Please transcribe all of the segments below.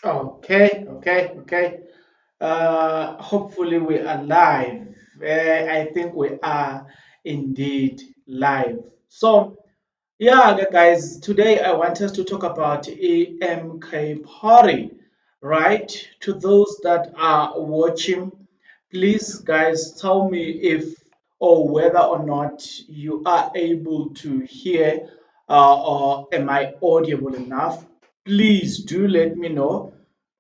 Okay. Hopefully we are live. I think we are indeed live. So, yeah, guys, today I want us to talk about AMK Party, right? To those that are watching, please, guys, tell me if or whether or not you are able to hear or am I audible enough. Please do let me know.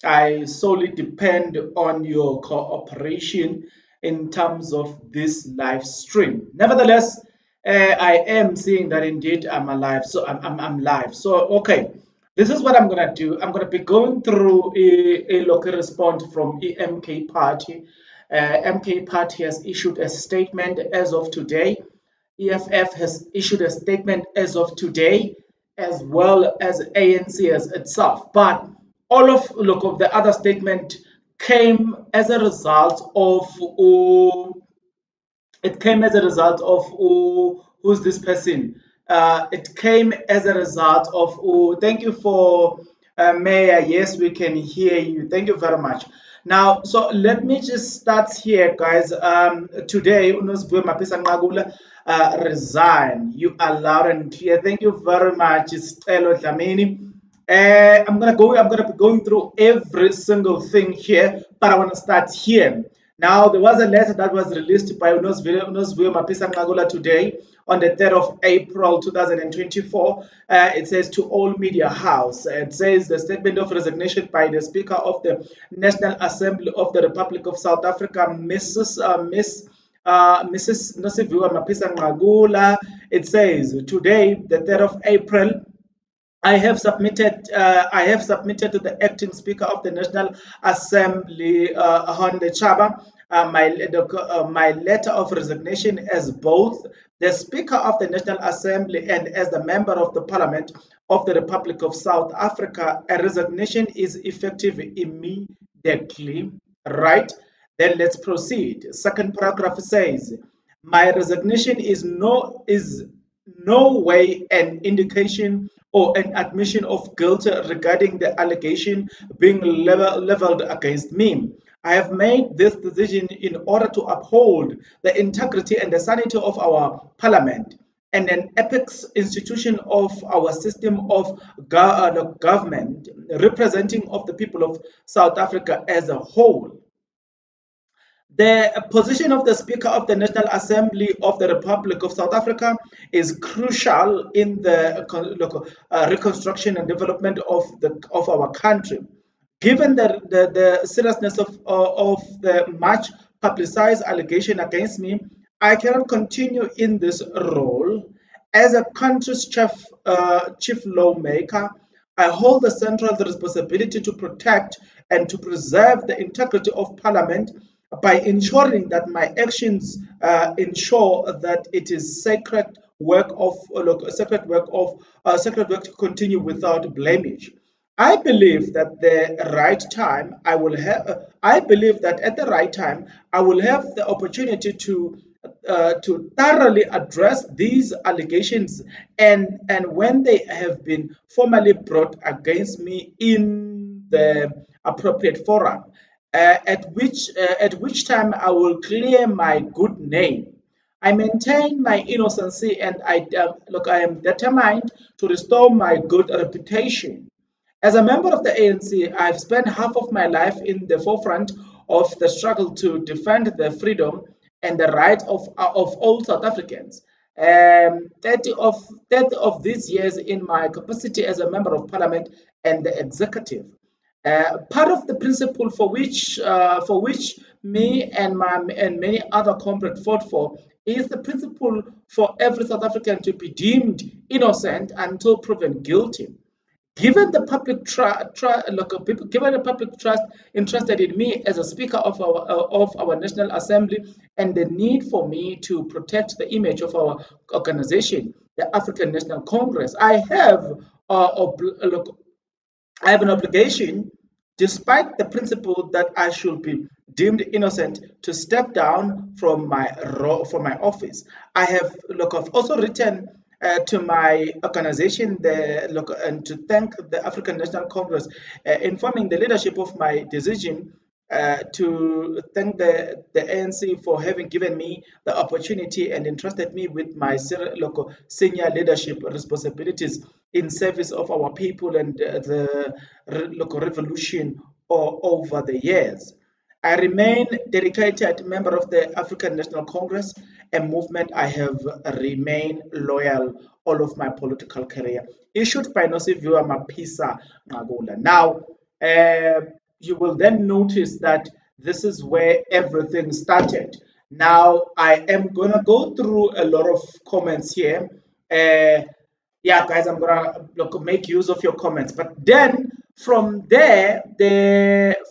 I solely depend on your cooperation in terms of this live stream. Nevertheless, I am seeing that indeed I'm alive. So I'm live. So, okay, this is what I'm going to do. I'm going to be going through a local response from EMK Party. MK Party has issued a statement as of today. EFF has issued a statement as of today, as well as ANC as itself. But all of look of the other statement came as a result of it came as a result of who's this person? It came as a result of thank you for Mayor. Yes, we can hear you. Thank you very much. Now, so let me just start here, guys. Today, Nosiviwe Maphisa resign. You are loud and clear. Thank you very much, Stelo Dlamini. I'm gonna be going through every single thing here, but I want to start here. Now, there was a letter that was released by Nosiviwe Maphisa today on the 3rd of April 2024. It says to all media house. It says the statement of resignation by the Speaker of the National Assembly of the Republic of South Africa, Mrs. Nosiviwe Maphisa. It says today, the 3rd of April, I have submitted to the acting speaker of the National Assembly, Honde Chaba, my letter of resignation as both the Speaker of the National Assembly and as the Member of the Parliament of the Republic of South Africa. A resignation is effective immediately, right? Then let's proceed. Second paragraph says, my resignation is no way an indication or an admission of guilt regarding the allegation being leveled against me. I have made this decision in order to uphold the integrity and the sanity of our parliament and an apex institution of our system of government representing of the people of South Africa as a whole. The position of the Speaker of the National Assembly of the Republic of South Africa is crucial in the reconstruction and development of our country. Given the seriousness of the much publicized allegation against me, I cannot continue in this role. As a country's chief lawmaker, I hold the central responsibility to protect and to preserve the integrity of Parliament by ensuring that my actions ensure that it is sacred work to continue without blemish. I believe that the right time I will have. I believe that at the right time I will have the opportunity to thoroughly address these allegations and when they have been formally brought against me in the appropriate forum, at which time I will clear my good name. I maintain my innocency and I am determined to restore my good reputation. As a member of the ANC, I've spent half of my life in the forefront of the struggle to defend the freedom and the rights of all South Africans. 30 of these years in my capacity as a member of parliament and the executive. Part of the principle for which me and many other comrades fought for is the principle for every South African to be deemed innocent until proven guilty. Given the public trust entrusted in me as a speaker of our National Assembly, and the need for me to protect the image of our organization, the African National Congress, I have an obligation, despite the principle that I should be deemed innocent, to step down from my office. I've also written to my organization, and to thank the African National Congress informing the leadership of my decision, to thank the ANC for having given me the opportunity and entrusted me with my senior leadership responsibilities in service of our people and the local revolution over the years. I remain dedicated member of the African National Congress, a movement I have remained loyal all of my political career. Issued by Nosiviwe Maphisa Ngagula. Now, you will then notice that this is where everything started. Now, I am going to go through a lot of comments here. Yeah, guys, I'm gonna make use of your comments. But then from there,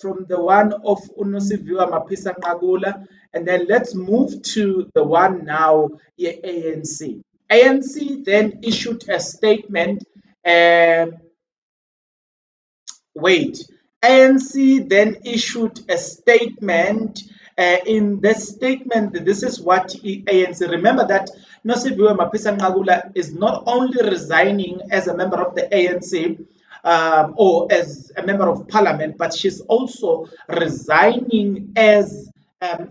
from the one of Nosiviwe Maphisa Ngagula, and then let's move to the one now, ANC. ANC then issued a statement. Wait, ANC then issued a statement. In this statement, this is what ANC. Remember that Nosiviwe Maphisa Ngagula is not only resigning as a member of the ANC or as a member of parliament, but she's also resigning as an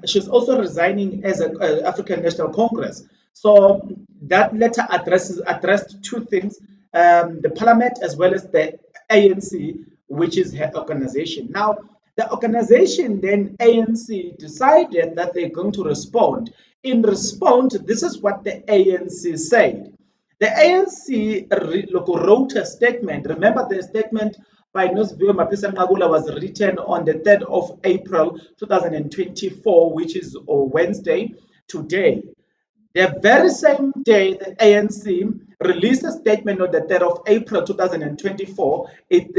African National Congress. So that letter addressed two things: the parliament as well as the ANC, which is her organization. Now, the organization, then ANC, decided that they're going to respond. In response, this is what the ANC said. The ANC wrote a statement. Remember, the statement by Nosiviwe Maphisa Ngagula was written on the 3rd of April 2024, which is Wednesday, today. The very same day, the ANC released a statement on the 3rd of April 2024. It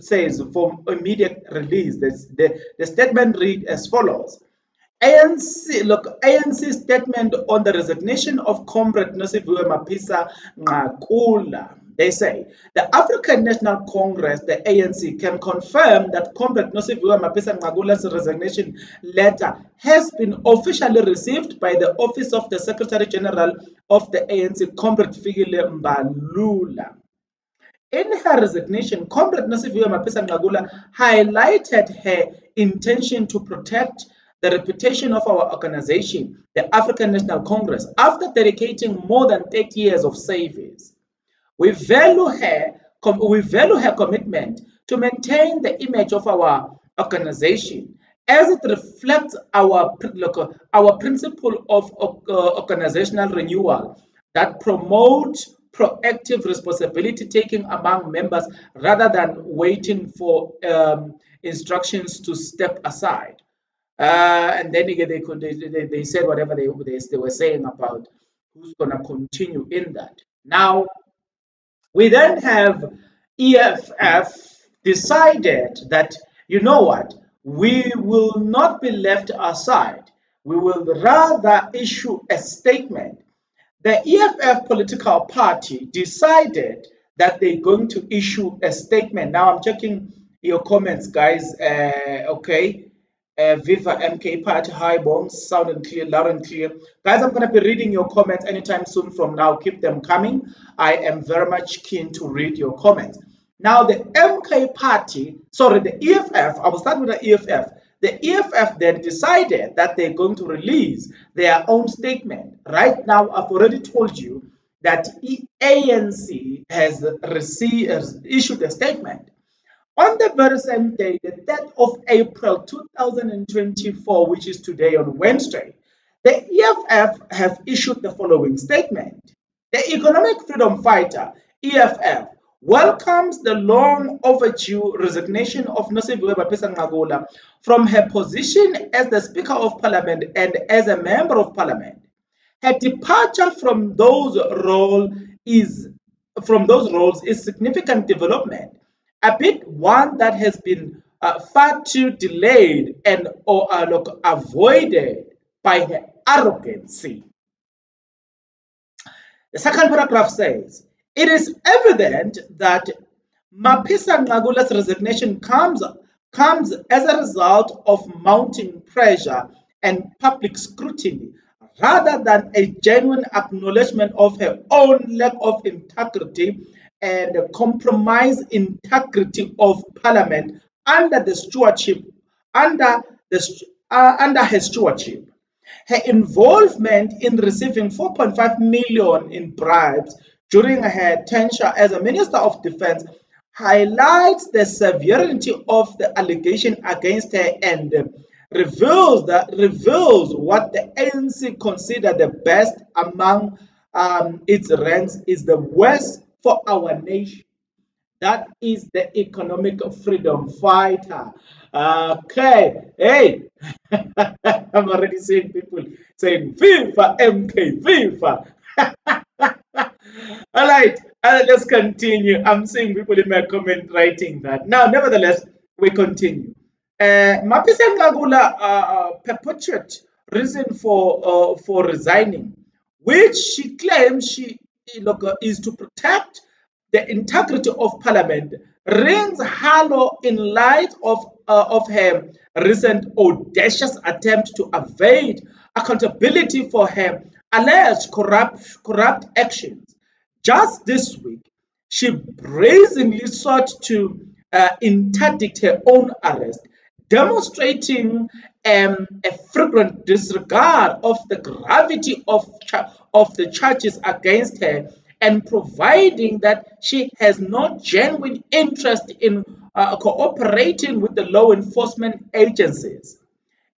says for immediate release. The statement read as follows. ANC statement on the resignation of Comrade Nosiviwe Maphisa Ngagula. They say the African National Congress, the ANC, can confirm that Comrade Nosiviwe Maphisa Ngagula's resignation letter has been officially received by the Office of the Secretary General of the ANC, Comrade Fikile Mbalula. In her resignation, Comrade Nosiviwe Maphisa Ngagula highlighted her intention to protect the reputation of our organization, the African National Congress, after dedicating more than 30 years of service. We value her commitment to maintain the image of our organization as it reflects our principle of organizational renewal that promotes proactive responsibility taking among members rather than waiting for instructions to step aside. And then again, they said whatever they were saying about who's going to continue in that. Now, we then have EFF decided that, you know what, we will not be left aside. We will rather issue a statement. The EFF political party decided that they're going to issue a statement. Now I'm checking your comments, guys. Okay. Viva MK Party, hi bombs, sound and clear, loud and clear. Guys, I'm going to be reading your comments anytime soon from now. Keep them coming. I am very much keen to read your comments. Now, the MK Party, sorry, the EFF, I will start with the EFF. The EFF then decided that they're going to release their own statement. Right now, I've already told you that ANC has issued a statement. On the very same day, the 3rd of April 2024, which is today on Wednesday, the EFF have issued the following statement. The Economic Freedom Fighter, EFF, welcomes the long overdue resignation of Nosiviwe Maphisa Ngagula from her position as the Speaker of Parliament and as a Member of Parliament. Her departure from those roles is significant development, a bit one that has been far too delayed and avoided by her arrogancy. The second paragraph says, it is evident that Maphisa Ngagula's resignation comes as a result of mounting pressure and public scrutiny rather than a genuine acknowledgement of her own lack of integrity and compromised integrity of Parliament under the stewardship under under her stewardship. Her involvement in receiving 4.5 million in bribes during her tenure as a Minister of Defense highlights the severity of the allegation against her and reveals what the ANC consider the best among its ranks is the worst for our nation. That is the economic freedom fighter. Okay, hey, I'm already seeing people saying FIFA, MK, FIFA. All right, let's continue. I'm seeing people in my comment writing that. Now, nevertheless, we continue. Maphisa Ngagula perpetuate reason for resigning, which she claims is to protect the integrity of Parliament, rings hollow in light of her recent audacious attempt to evade accountability for her alleged corrupt actions. Just this week, she brazenly sought to interdict her own arrest, demonstrating a frequent disregard of the gravity of the charges against her and providing that she has no genuine interest in cooperating with the law enforcement agencies.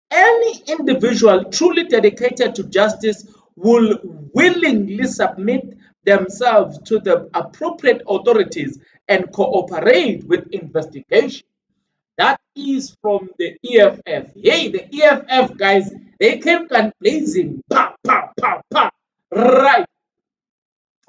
Any individual truly dedicated to justice will willingly submit themselves to the appropriate authorities and cooperate with investigation. That is from the EFF. Hey, the EFF guys, they came and blazing. Pa, pa, pa, pa. Right.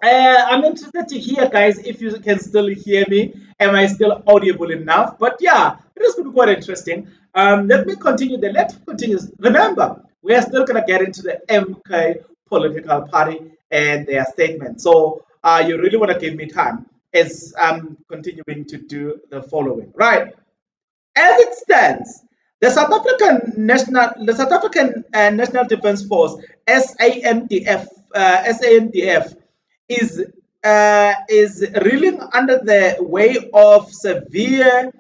I'm interested to hear, guys, if you can still hear me. Am I still audible enough? But yeah, it is going to be quite interesting. Let me continue. Let's continue. Remember, we are still going to get into the MK political party and their statement. So you really want to give me time as I'm continuing to do the following. Right. As it stands, the South African National Defence Force SANDF is reeling under the weight of severe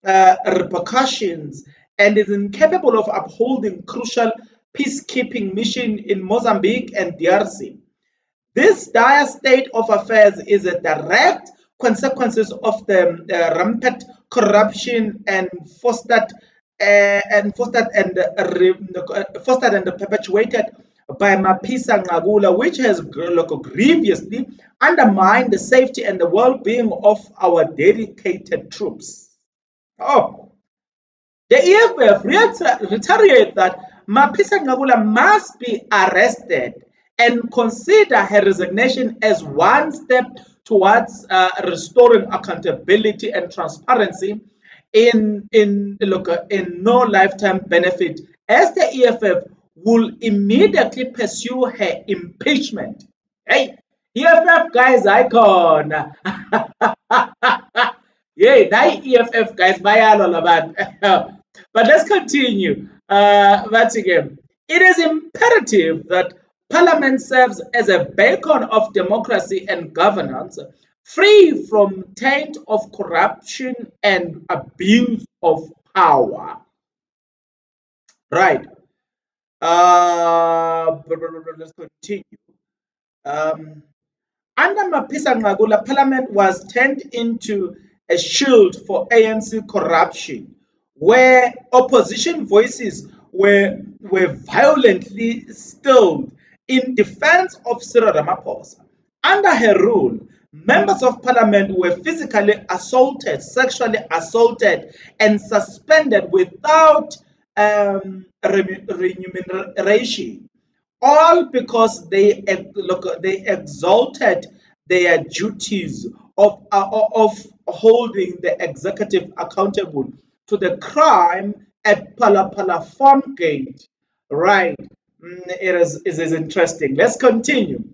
repercussions and is incapable of upholding crucial peacekeeping mission in Mozambique and DRC. This dire state of affairs is a direct consequence of the rampant corruption and fostered and perpetuated by Maphisa Ngagula, which has grievously undermined the safety and the well-being of our dedicated troops. Oh, the EFF reiterates that Maphisa Ngagula must be arrested and consider her resignation as one step towards restoring accountability and transparency in no lifetime benefit, as the EFF will immediately pursue her impeachment. Hey, EFF guys, icon. Yay, that EFF guys, but let's continue. Once again, it is imperative that Parliament serves as a beacon of democracy and governance, free from taint of corruption and abuse of power. Right. Let's continue. Under Maphisa Ngagula, Parliament was turned into a shield for ANC corruption, where opposition voices were violently stilled in defense of Cyril Ramaphosa. Under her rule, members of parliament were physically assaulted, sexually assaulted, and suspended without remuneration, all because they exalted their duties of holding the executive accountable to the crime at Palapala Farm Gate. Right. It is interesting. Let's continue.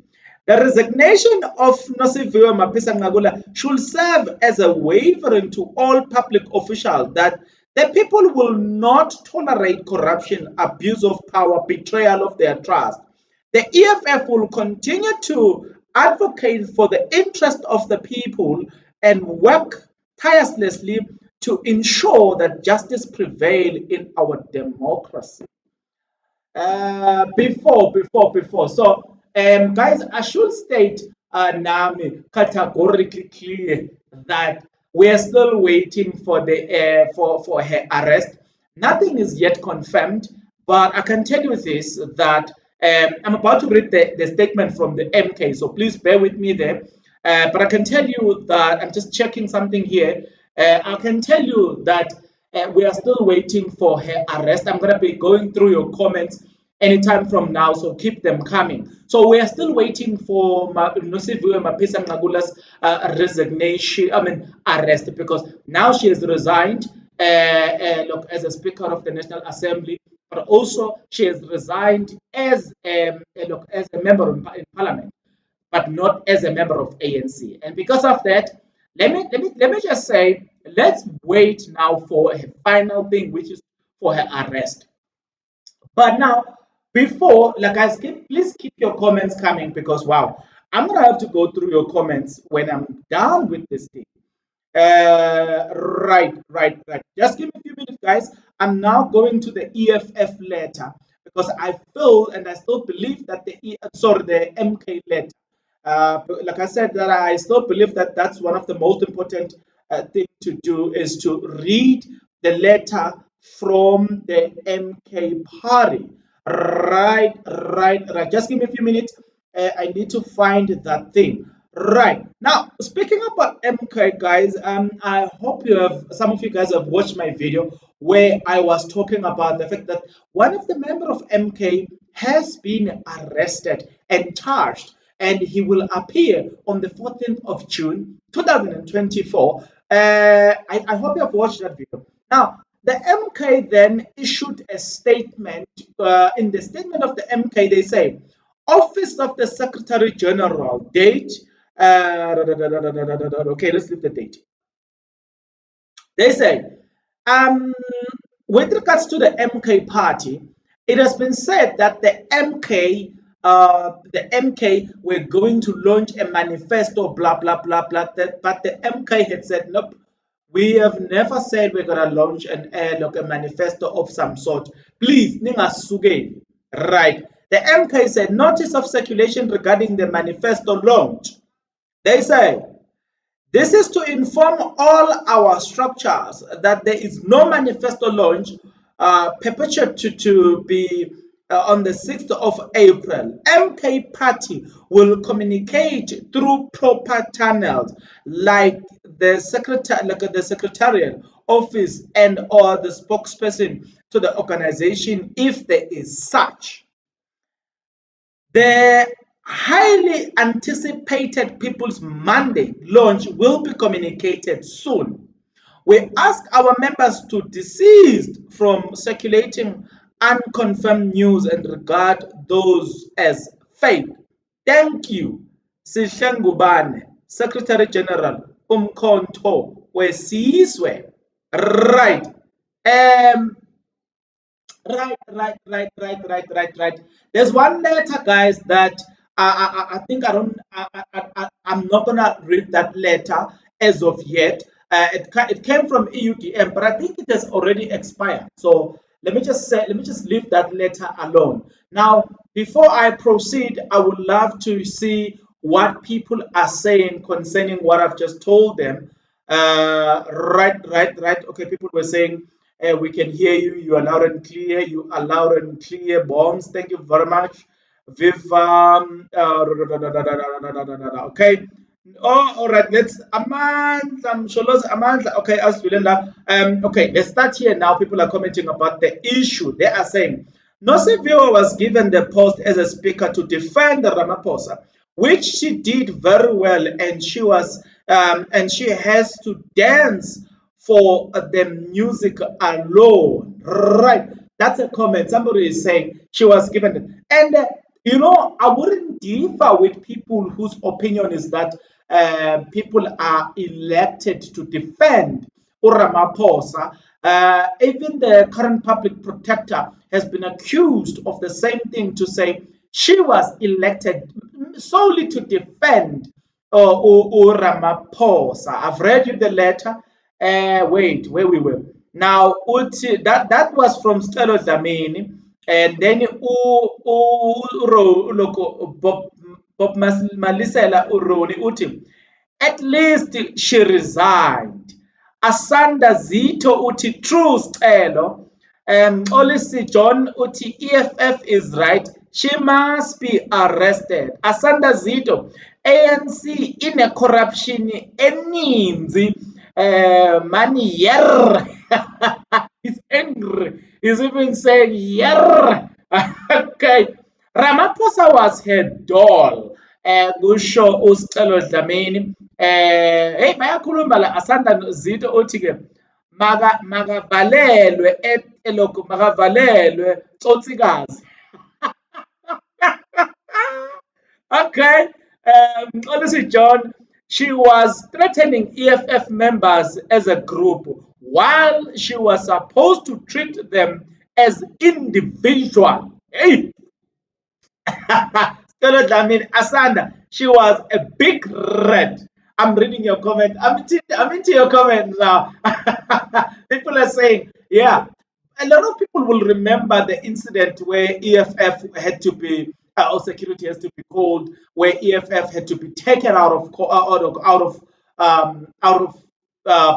The resignation of Nosiviwe Maphisa Ngagula should serve as a wavering to all public officials that the people will not tolerate corruption, abuse of power, betrayal of their trust. The The EFF will continue to advocate for the interest of the people and work tirelessly to ensure that justice prevail in our democracy. Before. So, guys, I should state Nami categorically clear that we are still waiting for the for her arrest. Nothing is yet confirmed, but I can tell you this that I'm about to read the statement from the MK, so please bear with me there. But I can tell you that I'm just checking something here. I can tell you that we are still waiting for her arrest. I'm going to be going through your comments anytime from now, so keep them coming. So we are still waiting for Nosiviwe Maphisa resignation, arrest, because now she has resigned look, as a Speaker of the National Assembly, but also she has resigned as look, as a member in Parliament, but not as a member of ANC. And because of that, let me just say, let's wait now for a final thing, which is for her arrest. But now, before, like guys, please keep your comments coming because wow, I'm gonna have to go through your comments when I'm done with this thing. Right. Just give me a few minutes, guys. I'm now going to the EFF letter because I feel and I still believe that the MK letter. Like I said, that I still believe that that's one of the most important thing to do is to read the letter from the MK party. Right. Just give me a few minutes. I need to find that thing. Right now, speaking about MK, guys, I hope some of you guys have watched my video where I was talking about the fact that one of the members of MK has been arrested and charged, and he will appear on the 14th of June 2024. I hope you have watched that video. Now, the MK then issued a statement. In the statement of the MK, they say, Office of the Secretary General, date. Okay, let's leave the date. They say, with regards to the MK party, it has been said that the MK were going to launch a manifesto, blah blah blah blah. But the MK had said, nope, we have never said we're gonna launch a manifesto of some sort. Please, ningasugeni. Right. The MK said notice of circulation regarding the manifesto launch. They say this is to inform all our structures that there is no manifesto launch perpetuated to be on the 6th of April. MK Party will communicate through proper channels like the secretariat office and or the spokesperson to the organization if there is such. The highly anticipated People's Mandate launch will be communicated soon. We ask our members to desist from circulating unconfirmed news and regard those as fake. Thank you. Sihlengubane, Secretary General, Umkhonto Wesizwe. Right. Right. There's one letter, guys, that I think I'm not gonna read that letter as of yet. It came from EUDM, but I think it has already expired. So let me just leave that letter alone. Now, before I proceed, I would love to see what people are saying concerning what I've just told them. Right. Okay, people were saying we can hear you. You are loud and clear. You are loud and clear. Bombs. Thank you very much. Viva. Okay. Oh, all right. Let's Amandla. Okay, as okay, let's start here now. People are commenting about the issue. They are saying Nosiviwe was given the post as a speaker to defend the Ramaphosa, which she did very well, and she has to dance for the music alone. Right. That's a comment. Somebody is saying she was given it. And, I wouldn't differ with people whose opinion is that people are elected to defend Ramaphosa. Even the current public protector has been accused of the same thing to say she was elected solely to defend Ramaphosa. I've read you the letter. Wait, where we were. Now, that was from Stelo Dlamini. And then Bob Malisela Uroni Uti. At least she resigned. Asanda Zito uthi true Stelo. Olisi John uthi EFF is right. She must be arrested. Asanda Zito, ANC in a corruption eninzi. Money yer. He's angry. He's even saying yer. Okay. Ramaphosa was her doll. Kusho uSicelo Dlamini. Hey bayakhuluma la Asanda Zito uthi ke makavalelwe elokhu makavalelwe tsotsikazi. Okay. Honestly, John, she was threatening EFF members as a group while she was supposed to treat them as individual. Hey, Asanda, she was a big red. I'm reading your comment. I'm into your comment now. People are saying, yeah, a lot of people will remember the incident where EFF had to be, or security has to be called, where EFF had to be taken out of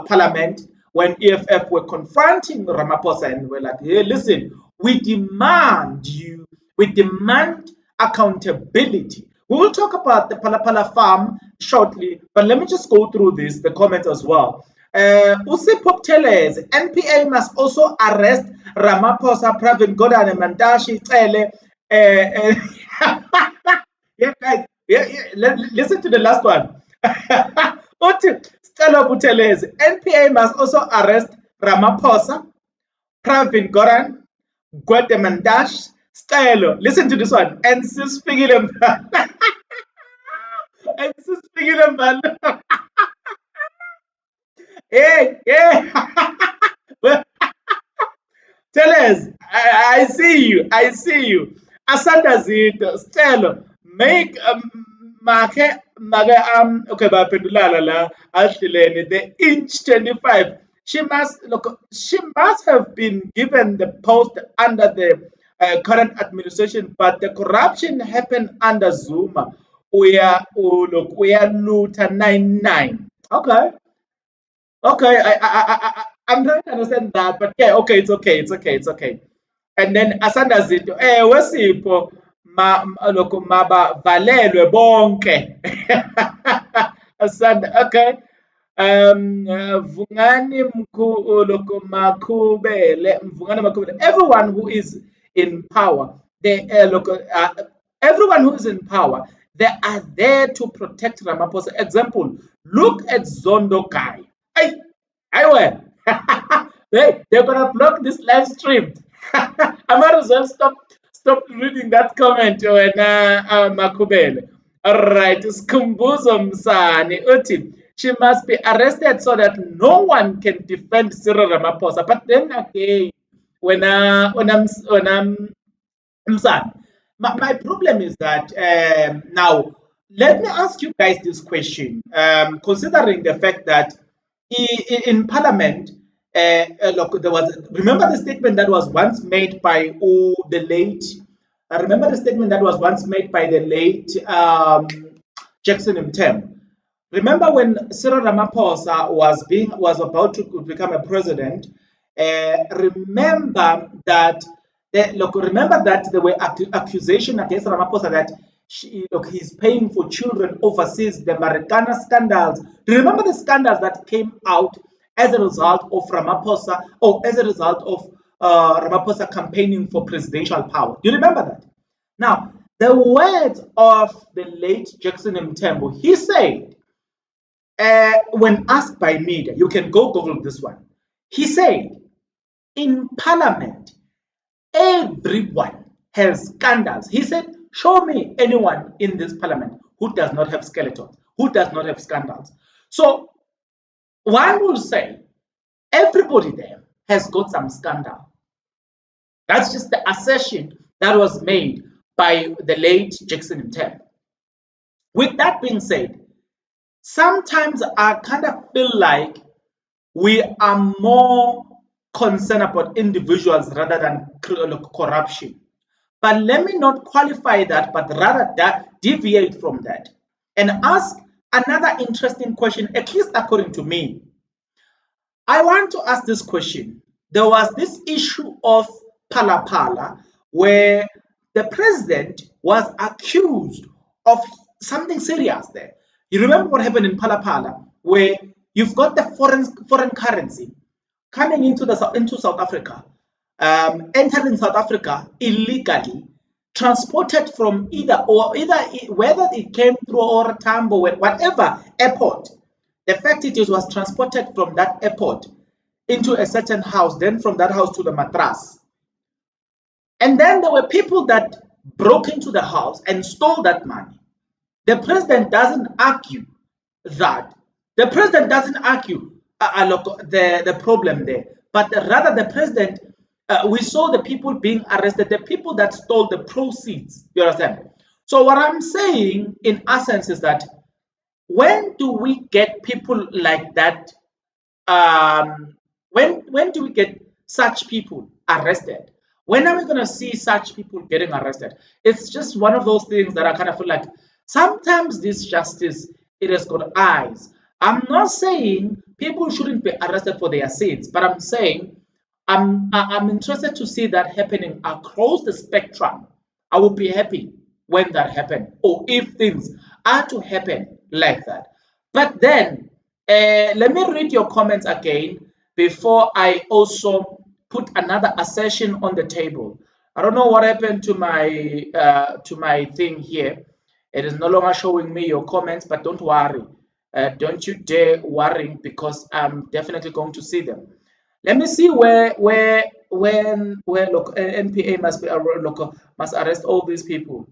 parliament when EFF were confronting Ramaphosa and were like, hey, listen, we demand accountability. We will talk about the Palapala farm shortly, but let me just go through the comments as well. Usipop Teles, NPA must also arrest Ramaphosa, Pravin Gordhan, and Mandashi Tele. Yeah, guys, listen to the last one. Stella Buteles, NPA must also arrest Ramaphosa, Pravin Gordhan, Guatemandash, Stella. Listen to this one. And Sispigilem. And Sispigilem. Hey, well, tell us. I see you. I see you. Asanda Zito, Stella, make okay, bapendulala la ahlilene the inch 25. She must have been given the post under the current administration, but the corruption happened under Zuma. We are Luta 99. Okay. Okay, I'm trying to understand that, but yeah, okay, it's okay. And then Asanda Zito, wesipho lokhu mabavalelwe bonke. Asanda, okay. Vungani lokhu Mvungani Makhubele. Everyone who is in power, everyone who is in power, they are there to protect Ramaphosa. Example, look at Zondo Guy. I will. They're gonna block this live stream. I might as well stop reading that comment when Makhubele. Alright, Skumbuzo Msani Uti. She must be arrested so that no one can defend Cyril Ramaphosa. But then again, when I'm Msani, my problem is that now let me ask you guys this question. Considering the fact that in Parliament, look, there was remember the statement that was once made by the late. I remember the statement that was once made by the late Jackson Mthembu. Remember when Cyril Ramaphosa was about to become a president? Remember that there were accusations against Ramaphosa that he's paying for children overseas, the Marikana scandals. Do you remember the scandals that came out as a result of Ramaphosa, or as a result of Ramaphosa campaigning for presidential power? Do you remember that? Now, the words of the late Jackson Mthembu, he said, when asked by media, you can go Google this one. He said, in Parliament, everyone has scandals. He said, show me anyone in this Parliament who does not have skeletons, who does not have scandals. So one will say, everybody there has got some scandal. That's just the assertion that was made by the late Jackson Mthembu. With that being said, sometimes I kind of feel like we are more concerned about individuals rather than corruption. But let me not qualify that, but rather deviate from that and ask another interesting question, at least according to me. I want to ask this question. There was this issue of Palapala where the president was accused of something serious there. You remember what happened in Palapala where you've got the foreign currency coming into South Africa, entering South Africa illegally, transported from either whether it came through or Tambo, whatever airport. The fact it was transported from that airport into a certain house, then from that house to the matras. And then there were people that broke into the house and stole that money. The president doesn't argue that. The president doesn't argue the problem there, but rather the president, we saw the people being arrested, the people that stole the proceeds. You understand? So what I'm saying in essence is that when do we get people like that? When do we get such people arrested? When are we going to see such people getting arrested? It's just one of those things that I kind of feel like sometimes this justice, it has got eyes. I'm not saying people shouldn't be arrested for their sins, but I'm saying I'm interested to see that happening across the spectrum. I would be happy when that happens, or if things are to happen like that. But then, let me read your comments again before I also put another assertion on the table. I don't know what happened to my thing here. It is no longer showing me your comments, but don't worry. Don't you dare worry because I'm definitely going to see them. Let me see where look, NPA must be look, must arrest all these people.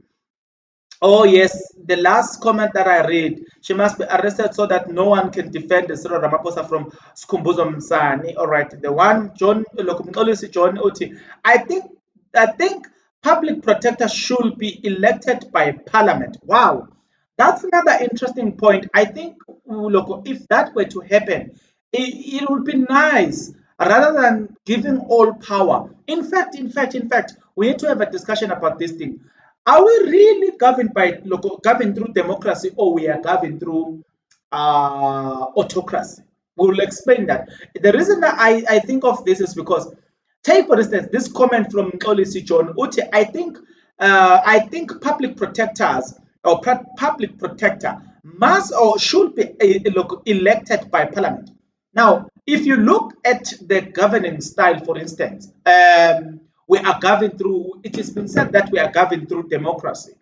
Oh yes, the last comment that I read, she must be arrested so that no one can defend the Cyril Ramaphosa from Skumbuzo Msani. All right, the one John John Oti. I think public protector should be elected by parliament. Wow, that's another interesting point. I think look, if that were to happen, it would be nice rather than giving all power. In fact, we need to have a discussion about this thing. Are we really governed by governed through democracy, or we are governed through autocracy? We will explain that. The reason that I think of this is because, take for instance, this comment from Nkolisi John Uti. I think public protectors or public protector must or should be elected by parliament. Now, if you look at the governing style, for instance, we are governed through, it has been said that we are governed through democracy.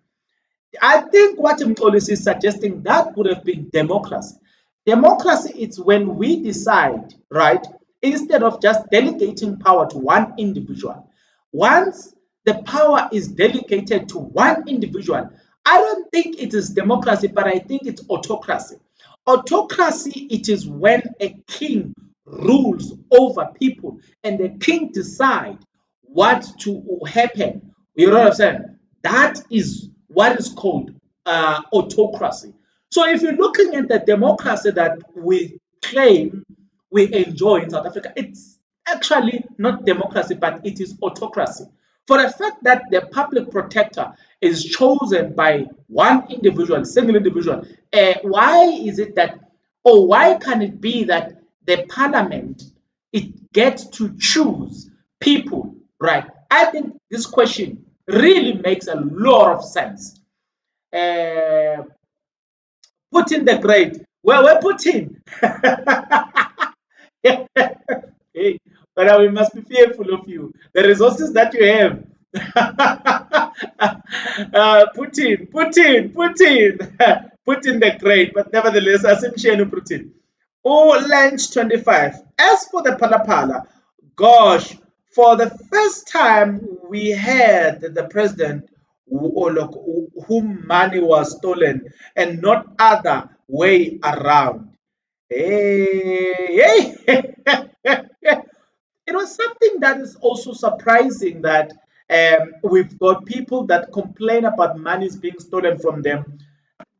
I think what Mxolisi is suggesting, that would have been democracy. Democracy is when we decide, right, instead of just delegating power to one individual. Once the power is delegated to one individual, I don't think it is democracy, but I think it's autocracy. Autocracy, it is when a king rules over people and the king decides what to happen. You know what I'm saying? That is what is called autocracy. So if you're looking at the democracy that we claim we enjoy in South Africa, it's actually not democracy, but it is autocracy. For the fact that the public protector is chosen by one individual, single individual, why is it that, or why can it be that the parliament, it gets to choose people, right? I think this question really makes a lot of sense. Uh, Putin the Great. Well, we're Putin. Hey, but we must be fearful of you. The resources that you have. Putin the Great. But nevertheless, Asimshenu Putin. Oh, Lunch 25. As for the Palapala, gosh, for the first time we had the president whom money was stolen and not other way around. Hey, hey. It was something that is also surprising that We've got people that complain about money is being stolen from them.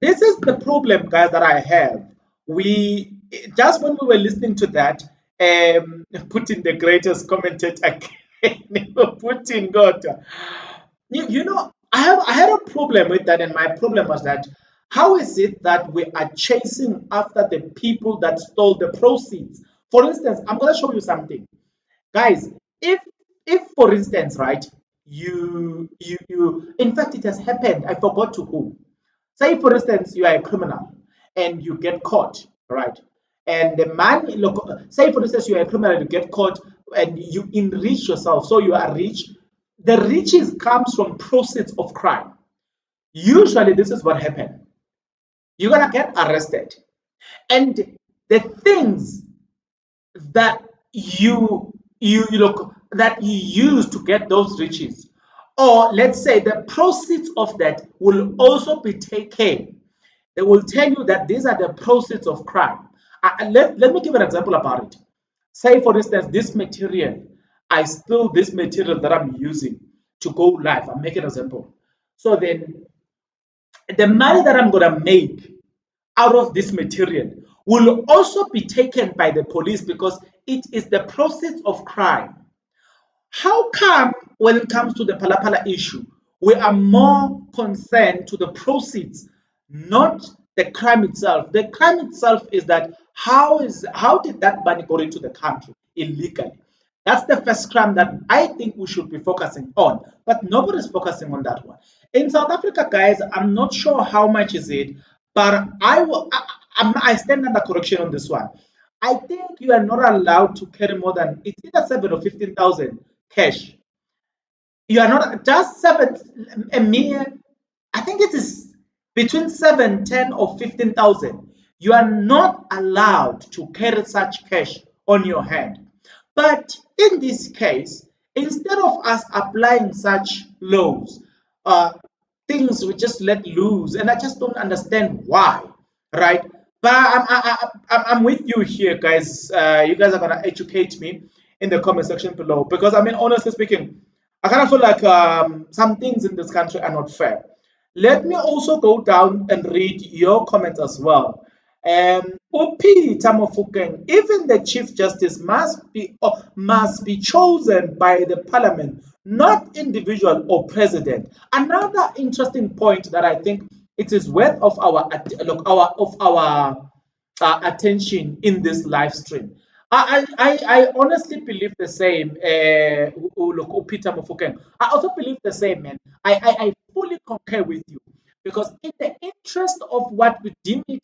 This is the problem, guys, that I have. We just when we were listening to that, Putin, the greatest commentator again, Putin got. I had a problem with that, and my problem was that how is it that we are chasing after the people that stole the proceeds? For instance, I'm going to show you something, guys. If for instance, right, in fact, it has happened. I forgot to who. Say, for instance, you are a criminal and you get caught, right? And the man, look, say, for instance, you are a criminal and you get caught and you enrich yourself. So you are rich. The riches comes from proceeds of crime. Usually, this is what happens. You're gonna get arrested, and the things that you look that you use to get those riches, or let's say the proceeds of that will also be taken. They will tell you that these are the proceeds of crime. Let me give an example about it. Say, for instance, this material, I steal this material that I'm using to go live. I'm making an example. So then the money that I'm going to make out of this material will also be taken by the police because it is the proceeds of crime. How come when it comes to the Palapala issue, we are more concerned to the proceeds, not the crime itself? The crime itself is that how did that money go into the country illegally? That's the first crime that I think we should be focusing on, but nobody's focusing on that one. In South Africa, guys, I'm not sure how much is it, but I stand under correction on this one. I think you are not allowed to carry more than it's either 7 or 15,000 cash. You are not just seven a mere. I think it is between 7, 10, or 15,000. You are not allowed to carry such cash on your hand. But in this case, instead of us applying such laws, uh, things we just let loose, and I just don't understand why, right? But I'm with you here, guys. You guys are gonna educate me in the comment section below because I mean, honestly speaking, I kind of feel like some things in this country are not fair. Let me also go down and read your comments as well. OP Tamofukeng, even the Chief Justice must be chosen by the Parliament, not individual or president. Another interesting point that I think it is worth of our attention in this live stream. I honestly believe the same. Look, Peter Mofokeng. I also believe the same, man. I fully concur with you because in the interest of what we deem it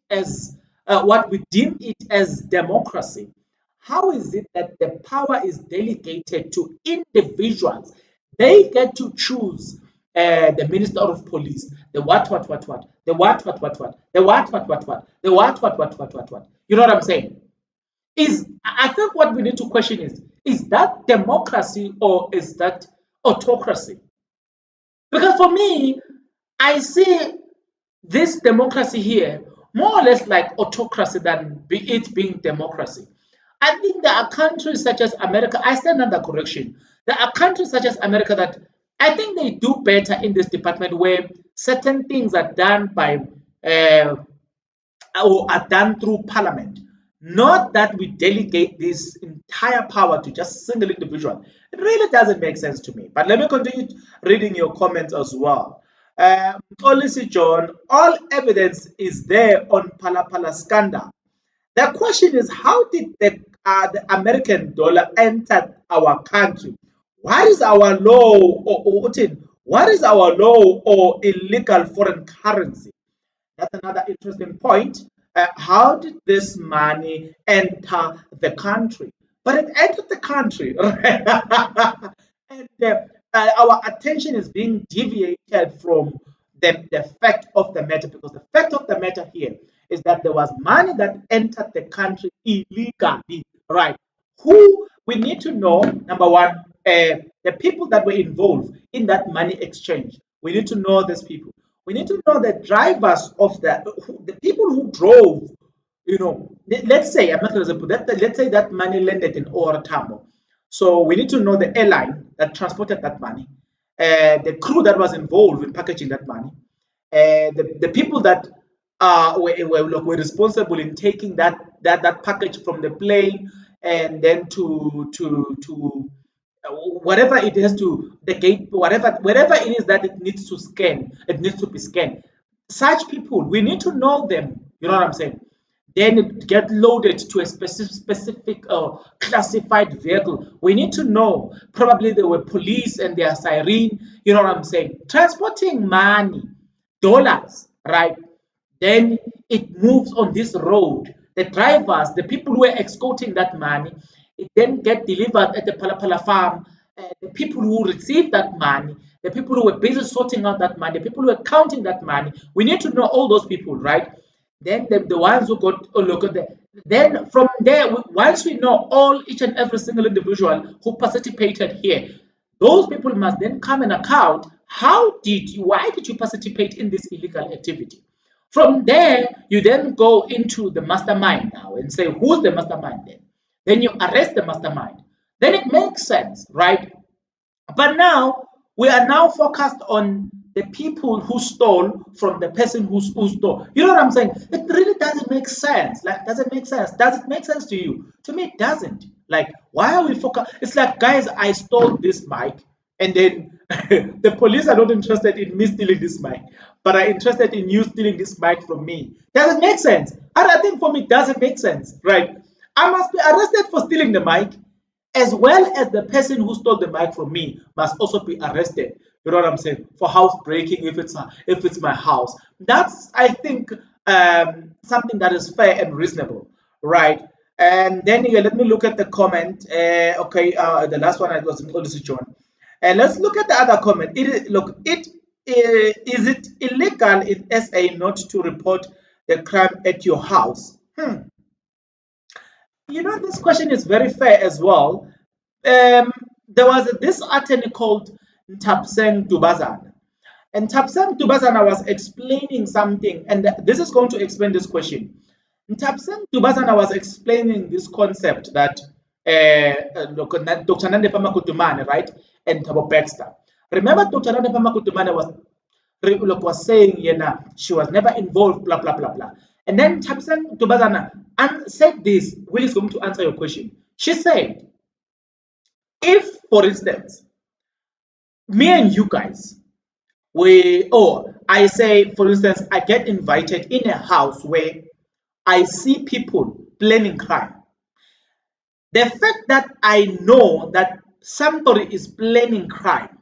as democracy, how is it that the power is delegated to individuals? They get to choose the minister of police, the what, the what, the what, the what. You know what I'm saying? I think what we need to question is that democracy or is that autocracy? Because for me, I see this democracy here more or less like autocracy than it being democracy. I think there are countries such as America, I stand under correction. There are countries such as America that I think they do better in this department where certain things are done by uh, or are done through parliament. Not that we delegate this entire power to just a single individual. It really doesn't make sense to me. But let me continue reading your comments as well. Olisi John, all evidence is there on Palapala scandal. The question is, how did the American dollar enter our country? What is our law what is our law or illegal foreign currency? That's another interesting point. How did this money enter the country? But it entered the country, right? And our attention is being deviated from the fact of the matter because the fact of the matter here is that there was money that entered the country illegally, right? Who we need to know, number one, the people that were involved in that money exchange. We need to know these people. We need to know the drivers of the people who drove. Let's say I'm not going to that. Let's say that money landed in Ora Tambo. So we need to know the airline that transported that money. the crew that was involved in packaging that money, the people that were responsible in taking that package from the plane and then to whatever it has to the gate, whatever it is that it needs to scan, it needs to be scanned. Such people, we need to know them. You know what I'm saying? Then it get loaded to a specific classified vehicle. We need to know. Probably there were police and their siren. You know what I'm saying? Transporting money, dollars, right? Then it moves on this road. The drivers, the people who were escorting that money, it then get delivered at the Palapala farm. The people who received that money, the people who were busy sorting out that money, the people who were counting that money. We need to know all those people, right? Then the ones who got look at the then from there, once we know all each and every single individual who participated here, those people must then come and account why did you participate in this illegal activity. From there, you then go into the mastermind now and say, who's the mastermind then? Then you arrest the mastermind. Then it makes sense, right? But now we are now focused on the people who stole from the person who stole. You know what I'm saying? It really doesn't make sense. Like, does it make sense? Does it make sense to you? To me, it doesn't. Like, why are we focused? It's like, guys, I stole this mic, and then the police are not interested in me stealing this mic, but are interested in you stealing this mic from me. Does it make sense? And I think for me, it doesn't make sense, right? I must be arrested for stealing the mic, as well as the person who stole the mic from me must also be arrested. You know what I'm saying? For housebreaking, if it's my house. That's, I think, something that is fair and reasonable, right? And then let me look at the comment. Okay, the last one I was in John. And let's look at the other comment. Is it illegal in SA not to report the crime at your house? You know, this question is very fair as well. There was this attorney called Nthabiseng Dubazana. And Nthabiseng Dubazana was explaining something, and this is going to explain this question. Nthabiseng Dubazana was explaining this concept that Dr. Nande Pamakutumane, right, and Thabo Baxter. Remember, Dr. Nande Pamakutumane was saying, she was never involved, blah, blah, blah, blah. And then Nthabiseng Dubazana said this. Will is going to answer your question. She said, if, for instance, me and you guys, I say, for instance, I get invited in a house where I see people planning crime. The fact that I know that somebody is planning crime,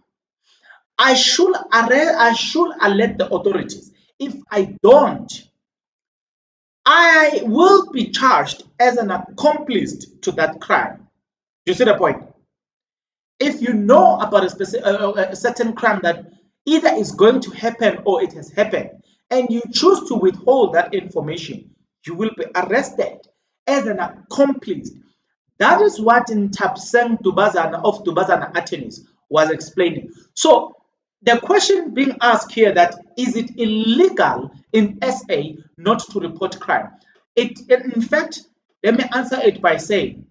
I should alert the authorities. If I don't, I will be charged as an accomplice to that crime. You see the point? If you know about a certain crime that either is going to happen or it has happened, and you choose to withhold that information, you will be arrested as an accomplice. That is what Nthabiseng Dubazana of Dubazana attorneys was explaining. So the question being asked here, that is it illegal in SA not to report crime? In fact, let me answer it by saying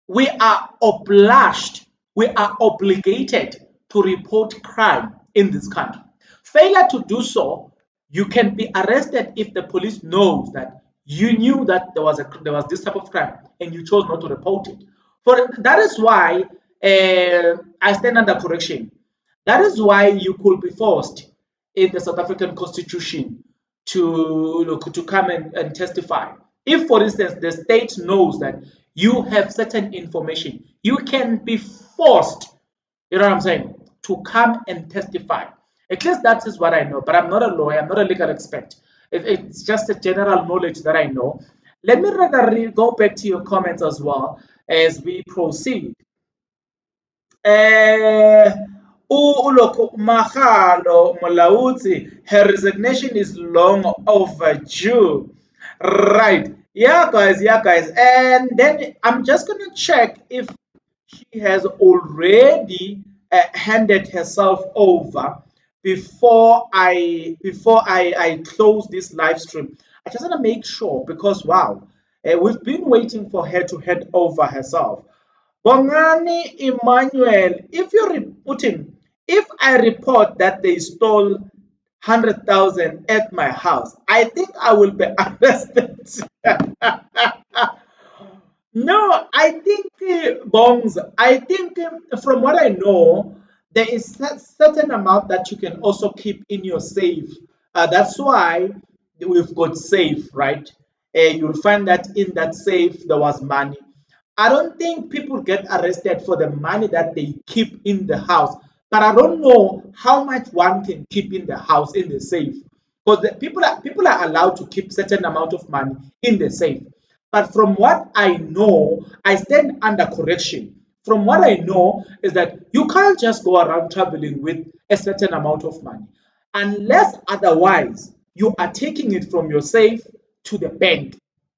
we are obliged, we are obligated to report crime in this country. Failure to do so, you can be arrested if the police knows that you knew that there was this type of crime and you chose not to report it. That is why I stand under correction. That is why you could be forced in the South African Constitution to come and testify. If, for instance, the state knows that you have certain information, you can be forced, you know what I'm saying, to come and testify. At least that is what I know, but I'm not a lawyer, I'm not a legal expert. It's just a general knowledge that I know. Let me rather go back to your comments as well as we proceed. Uloko Mahalo Molaudzi, her resignation is long overdue. Right. Yeah, guys. And then I'm just going to check if she has already handed herself over before I close this live stream. I just want to make sure, because wow, we've been waiting for her to hand over herself. Bongani Emmanuel, if you're reporting, if I report that they stole 100,000 at my house, I think I will be arrested. No, I think, Bongs, I think, from what I know, there is a certain amount that you can also keep in your safe. That's why we've got safe, right? You'll find that in that safe there was money. I don't think people get arrested for the money that they keep in the house, but I don't know how much one can keep in the house in the safe, because people are allowed to keep certain amount of money in the safe. But from what I know, I stand under correction. From what I know is that you can't just go around traveling with a certain amount of money unless otherwise you are taking it from your safe to the bank.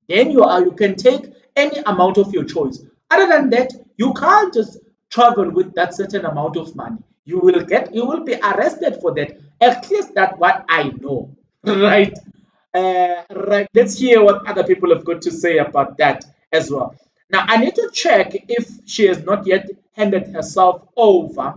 Then you can take any amount of your choice. Other than that, you can't just travel with that certain amount of money. You will be arrested for that. At least that's what I know. Right? Right. Let's hear what other people have got to say about that as well. Now, I need to check if she has not yet handed herself over.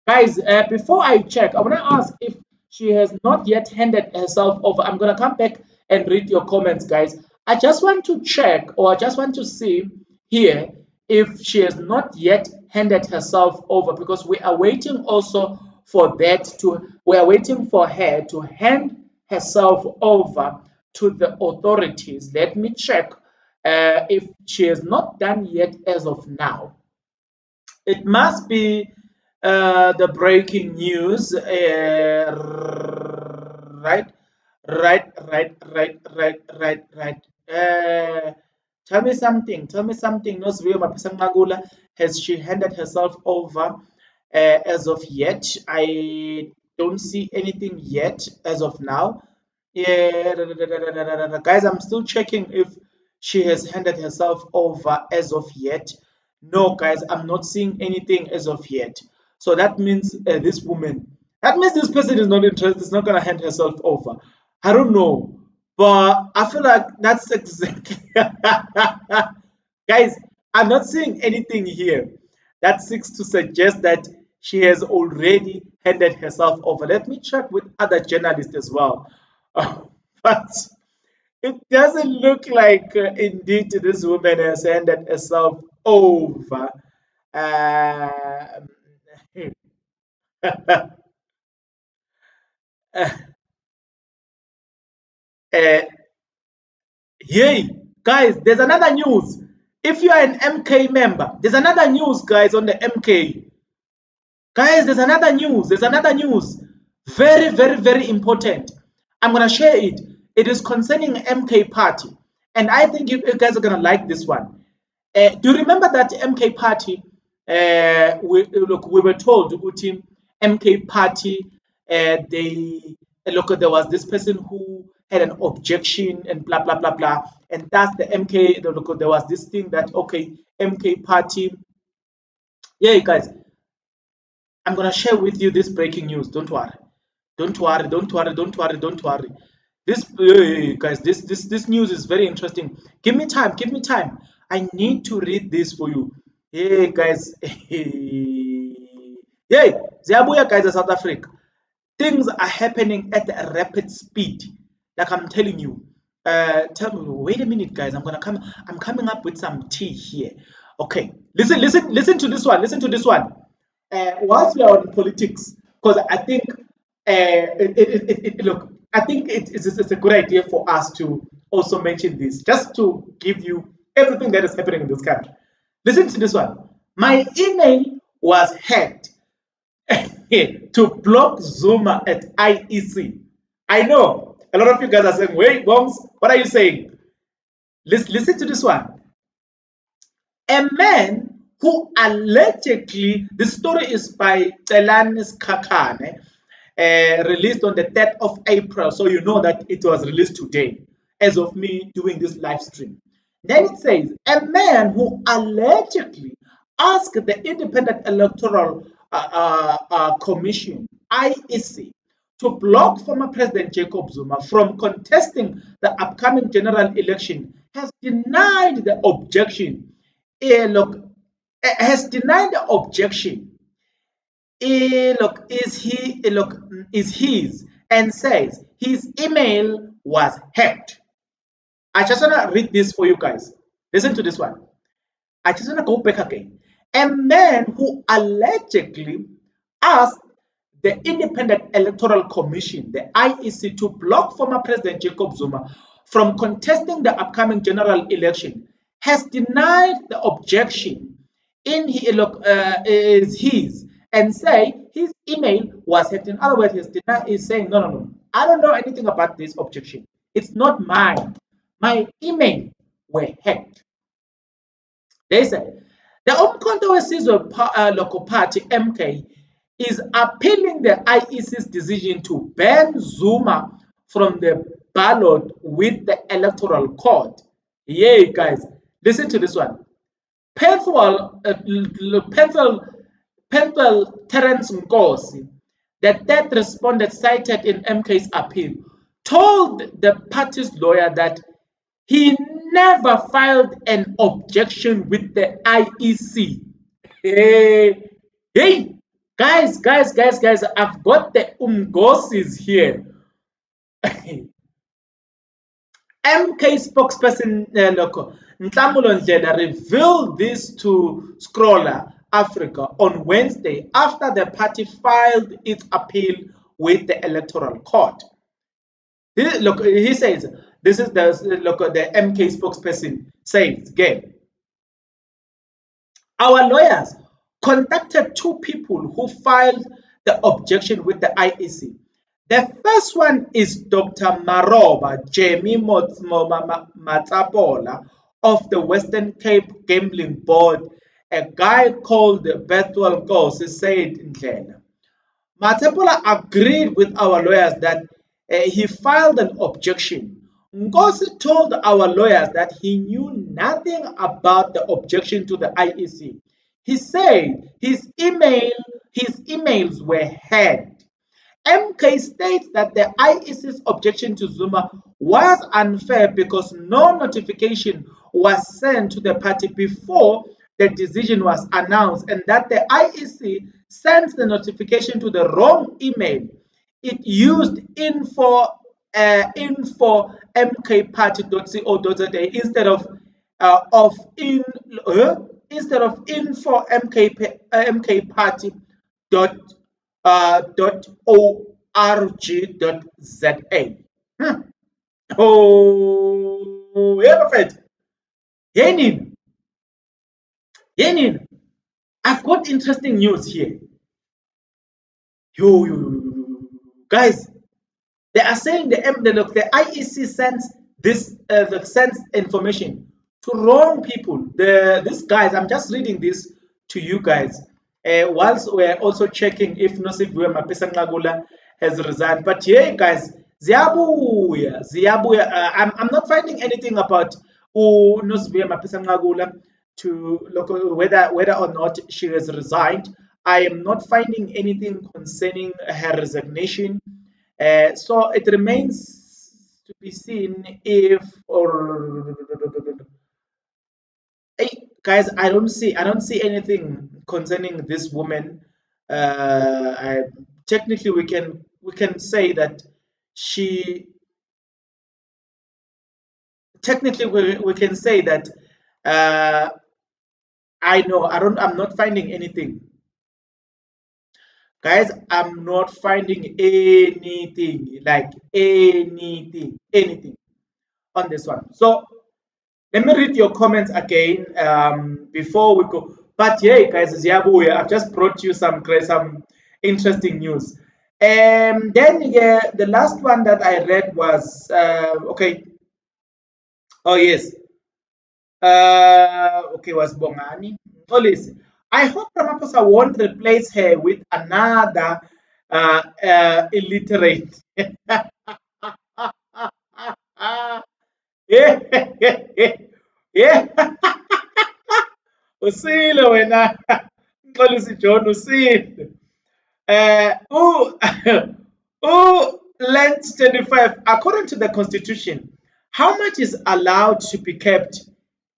Guys, before I check, I want to ask if she has not yet handed herself over. I'm going to come back and read your comments, guys. I just want to check, or I just want to see here if she has not yet handed herself over, because we are waiting also for that to, we are waiting for her to hand herself over to the authorities. Let me check if she has not done yet as of now. It must be the breaking news. Right, right. Tell me something. Tell me something. Nosiviwe Maphisa, has she handed herself over as of yet? I don't see anything yet as of now. Yeah, guys, I'm still checking if she has handed herself over as of yet. No, guys, I'm not seeing anything as of yet. So that means this woman, that means this person is not interested, is not going to hand herself over. I don't know, but I feel like that's exactly. Guys, I'm not seeing anything here that seeks to suggest that she has already handed herself over. Let me check with other journalists as well. But it doesn't look like indeed this woman has handed herself over. Um, uh, Yay, guys, there's another news. If you are an MK member, there's another news, guys, on the MK. Guys, there's another news. There's another news. Very, very, very important. I'm going to share it. It is concerning MK Party. And I think you guys are going to like this one. Do you remember that MK Party? We were told, Uti, MK Party, there was this person who had an objection and blah, blah, blah, blah. And that's the MK, there was this thing that, okay, MK Party. Yeah, guys, I'm gonna share with you this breaking news. Don't worry. Don't worry. Don't worry. Don't worry. Don't worry. This guys, this news is very interesting. Give me time. Give me time. I need to read this for you. Hey guys. Hey, Ziabuya guys of South Africa. Things are happening at a rapid speed. Like I'm telling you. Tell me, wait a minute, guys. I'm coming up with some tea here. Okay. Listen to this one. Listen to this one. Whilst we are on politics, because I think look, I think it's a good idea for us to also mention this, just to give you everything that is happening in this country. Listen to this one. My email was hacked to block Zuma at IEC. I know a lot of you guys are saying, wait, Bombs, what are you saying? Listen to this one. A man who allegedly, the story is by Telanis Kakane, released on the 3rd of April, so you know that it was released today, as of me doing this live stream. Then it says, a man who allegedly asked the Independent Electoral Commission, IEC, to block former President Jacob Zuma from contesting the upcoming general election has denied the objection. Look, has denied the objection is his and says his email was hacked. I just want to read this for you guys. Listen to this one. I just want to go back again. A man who allegedly asked the Independent Electoral Commission, the IEC, to block former President Jacob Zuma from contesting the upcoming general election has denied the objection in is his and say his email was hacked. In other words, he's saying, no, I don't know anything about this objection. It's not mine. My email were hacked. They said the Umkhonto weSizwe local party MK is appealing the IEC's decision to ban Zuma from the ballot with the electoral court. Yay, guys, listen to this one. Pencil Terence Nkosi, the third respondent cited in MK's appeal, told the party's lawyer that he never filed an objection with the IEC. Hey, guys, I've got the Umgosis here. MK spokesperson Nhlamulo Ndlela revealed this to Scroller Africa on Wednesday after the party filed its appeal with the Electoral Court. He says, this is the MK spokesperson says again. Our lawyers contacted two people who filed the objection with the IEC. The first one is Dr. Maroba Jamie Matsapola of the Western Cape Gambling Board. A guy called Bethel Nkosi said Ndlela. Matsapola agreed with our lawyers that he filed an objection. Nkosi told our lawyers that he knew nothing about the objection to the IEC. He said his emails were hacked. MK states that the IEC's objection to Zuma was unfair because no notification was sent to the party before the decision was announced and that the IEC sent the notification to the wrong email. It used info.mkparty.co.za instead of info.mkparty.org.za. Oh, yeah, perfect. Yenin, I've got interesting news here. Guys, they are saying the IEC sends this sends information to wrong people. These guys, I'm just reading this to you guys. Whilst we're also checking if Nosiviwe Maphisa has resigned. But yeah, guys, ziyabuya. I'm not finding anything about Nosiviwe Maphisa to look whether or not she has resigned. I am not finding anything concerning her resignation. So it remains to be seen if hey, guys, I don't see anything concerning this woman. Technically we can say that she technically we can say that I'm not finding anything. Guys, I'm not finding anything, like anything on this one. So let me read your comments again before we go. But yeah, guys, Ziyabuya, I've just brought you some interesting news. And then yeah, the last one that I read was okay. Oh yes. Okay, was Bongani. Oh, listen. I hope Ramaphosa won't replace her with another illiterate. Yeah, yeah. Usile wena. Xolisi John usile. Who lends 25 according to the constitution? How much is allowed to be kept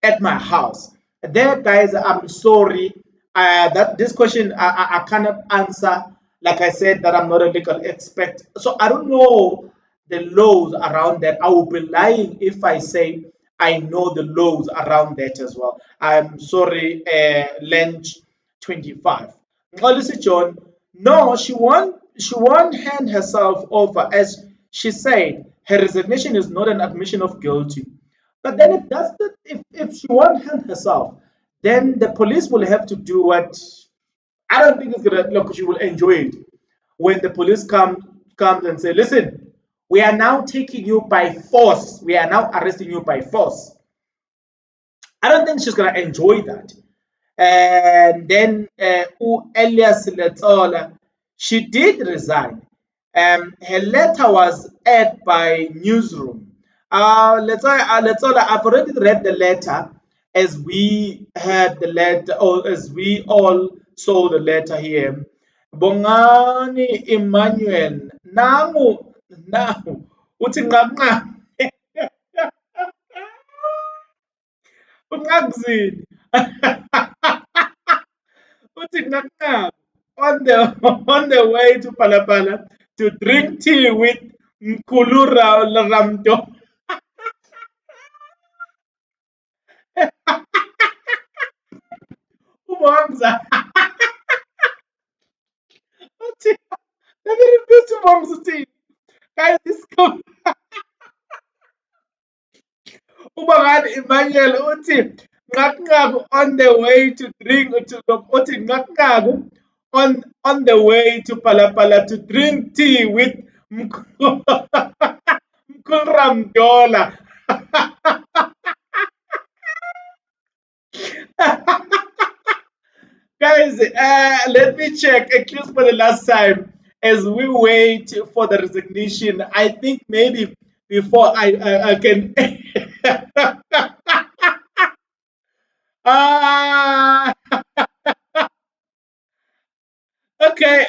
at my house? There, guys, I'm sorry. that this question I cannot answer. Like I said, that I'm not a legal expert, so I don't know the laws around that. I will be lying if I say I know the laws around that as well. I'm sorry, Lynch 25. Listen, John. No, she won't hand herself over, as she said. Her resignation is not an admission of guilty. But then if she won't hand herself, then the police will have to do what I don't think it's gonna look. She will enjoy it when the police comes and say, "Listen, we are now taking you by force. We are now arresting you by force." I don't think she's gonna enjoy that. And then Elias Letola, she did resign. Her letter was aired by Newsroom. Letola, I've already read the letter, as we had the letter, or as we all saw the letter here. Bongani Emmanuel, nangu, uthi nqanqa, unqakuzini. Uthi nqanqa, on the way to Palapala to drink tea with Mkulura Ramto. Ubonza. Uthi, let me repeat ubonza uthi. Guys, this come. Ubangani Emmanuel uthi nqaqaku on the way to drink to uthi nqaqaku on the way to Palapala to drink tea with Mkulramdola. Guys, let me check at least for the last time as we wait for the resignation. I think maybe before I can. Ah, okay.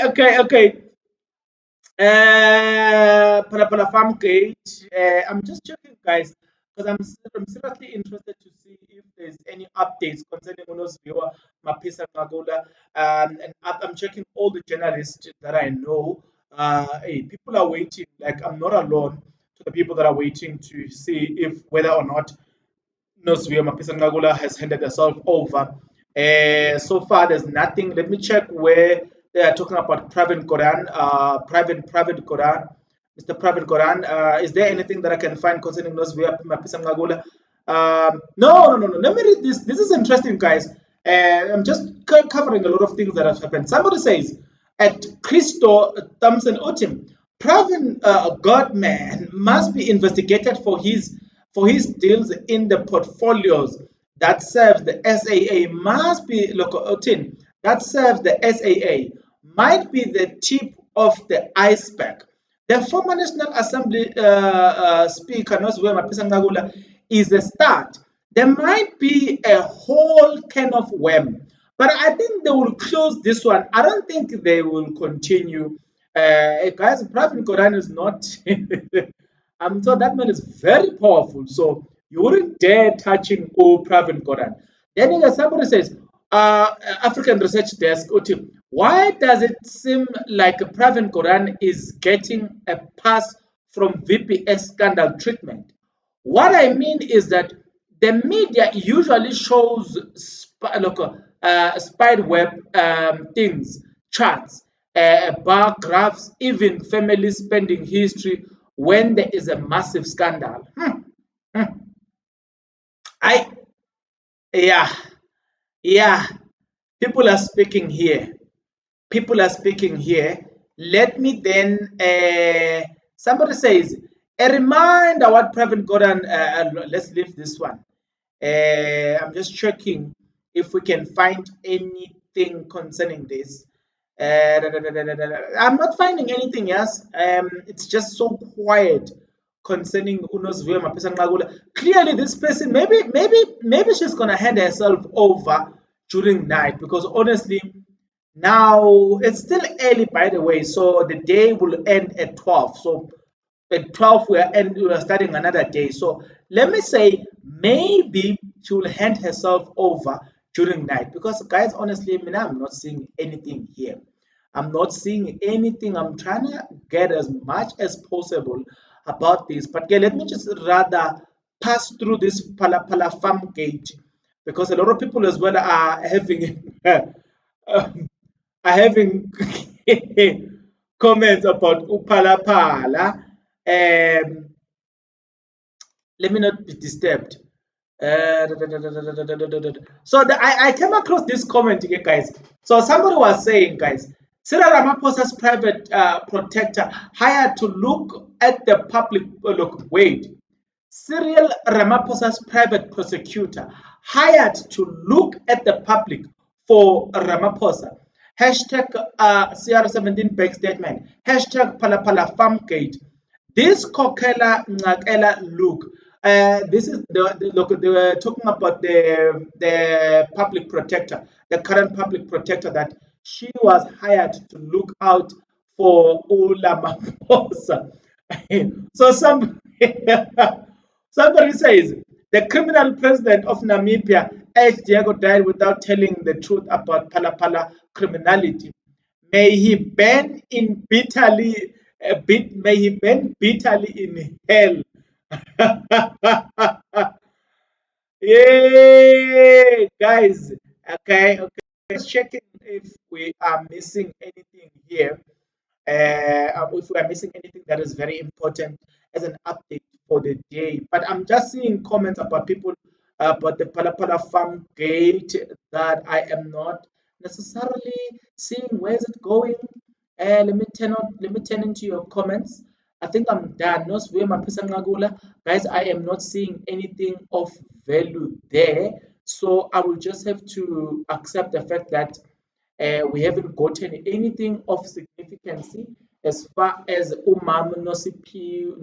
Palapala Farm Gate. I'm just checking, guys, because I'm seriously interested to see if there's any updates concerning Nosiviwe Maphisa Ngagula. And I'm checking all the journalists that I know. Hey, people are waiting. Like, I'm not alone to the people that are waiting to see if whether or not Nosiviwe Maphisa Ngagula has handed herself over. So far, there's nothing. Let me check where they are talking about Pravin Koran. Private Koran. Mr. Pravin Koran. Is there anything that I can find concerning Nosiviwe Maphisa Ngagula? No. Let me read this. This is interesting, guys. I'm just covering a lot of things that have happened. Somebody says, at Christo Thompson Otim, Pravin Godman must be investigated for his deals in the portfolios that serves the SAA must be Otin that serves the SAA might be the tip of the iceberg. The former National Assembly Speaker Nosiviwe Maphisa Ngagula is a start. There might be a whole can of worm, but I think they will close this one. I don't think they will continue. Guys, Pravin Koran is not. I'm told that man is very powerful, so you wouldn't dare touching Pravin Koran. Then somebody says, African Research Desk, why does it seem like Pravin Koran is getting a pass from VPS scandal treatment? What I mean is that the media usually shows spider web things, charts, bar graphs, even family spending history when there is a massive scandal. I yeah yeah. People are speaking here. People are speaking here. Let me then. Somebody says a reminder what Pravin Gordon. Let's leave this one. I'm just checking if we can find anything concerning this. I'm not finding anything else. It's just so quiet concerning Nosiviwe Maphisa Ngagula. Clearly, this person maybe she's gonna hand herself over during night, because honestly, now it's still early, by the way. So the day will end at 12. So at 12 we are starting another day. So let me say maybe she will hand herself over during night. Because guys, honestly, I mean, I'm not seeing anything here. I'm not seeing anything. I'm trying to get as much as possible about this. But yeah, let me just rather pass through this Pala Pala farm gate, because a lot of people as well are having are having comments about Upala Pala. Let me not be disturbed. So I came across this comment again, guys. So somebody was saying, guys, Cyril Ramaphosa's private protector hired to look at the public. Look, wait. Cyril Ramaphosa's private prosecutor hired to look at the public for Ramaphosa. Hashtag CR17 bank statement. Hashtag Palapala Farmgate. This Kokela Ngakela look. This is look. They were talking about the public protector, the current public protector, that she was hired to look out for Ula Maposa. So somebody says the criminal president of Namibia, H. Diego, died without telling the truth about Palapala criminality. May he burn in bitterly, may he burn bitterly in hell. Yay, guys. Okay, okay. Let's check if we are missing anything here. If we are missing anything that is very important as an update for the day. But I'm just seeing comments about people about the Palapala farm gate that I am not necessarily seeing. Where is it going? Let me turn into your comments. I think I'm done. Nosiviwe Maphisa Ngagula. Guys, I am not seeing anything of value there. So I will just have to accept the fact that we haven't gotten anything of significance as far as Umam Nosiviwe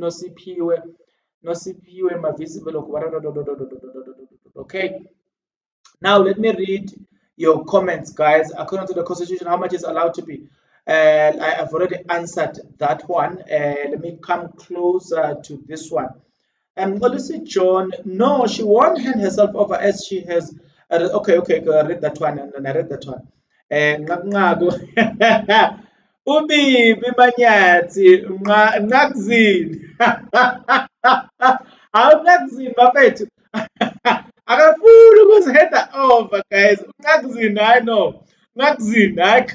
Maphisa. Okay, now let me read your comments, guys. According to the Constitution, how much is allowed to be? I've already answered that one. Let me come closer to this one. Policy John, no, she won't hand herself over as she has. Okay, okay, I read that one, and I read that one. Nqanqaku. Ubibi Manyathi, Nqakuzini. Awunqakuzini bafethu. Akafuni ukuzihenda over, guys. Nqakuzini, I know. Nqakuzini, hayi.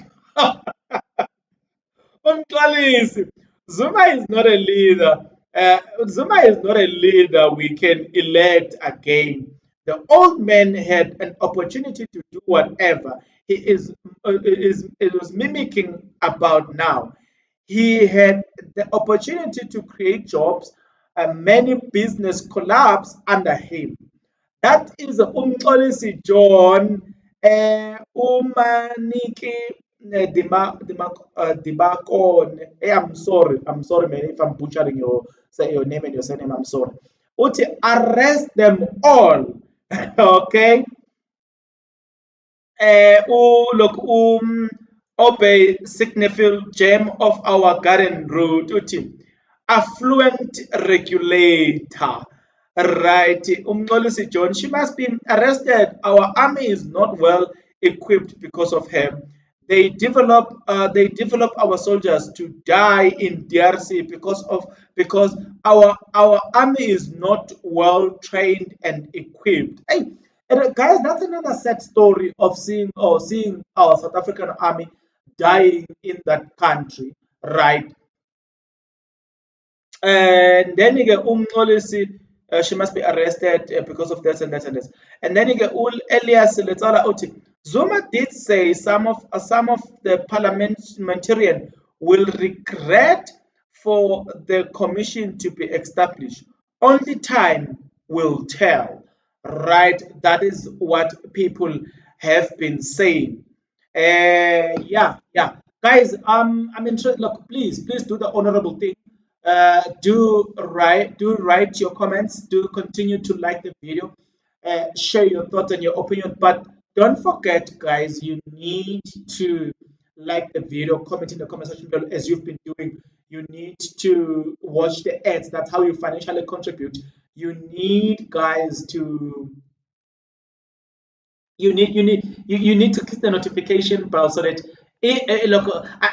Umxolisi, Zuma is not a leader. Zuma is not a leader we can elect again. The old man had an opportunity to do whatever it was mimicking about now. He had the opportunity to create jobs, and many business collapsed under him. That is Umxolisi John Umaniki Dibakon. I'm sorry, man, if I'm butchering your name and your surname. I'm sorry. Uti arrest them all. Okay. Look, obey significant gem of our garden route. Uti affluent regulator. Right, Umxolisi John, she must be arrested. Our army is not well equipped because of her. They develop our soldiers to die in DRC because our army is not well trained and equipped. Hey, and, guys, that's another sad story of seeing our South African army dying in that country, right? And then you get Umxolisi, she must be arrested because of this and this and this. And then you get Elias Letsala Oti. Zuma did say some of the parliamentarian will regret for the commission to be established. Only time will tell. Right? That is what people have been saying. Yeah, guys. I'm interested. Look, please do the honorable thing. Do write your comments. Do continue to like the video. Share your thoughts and your opinion. But don't forget, guys, you need to like the video, comment in the comment section below as you've been doing. You need to watch the ads. That's how you financially contribute. You need, guys, to you need to click the notification bell so that look,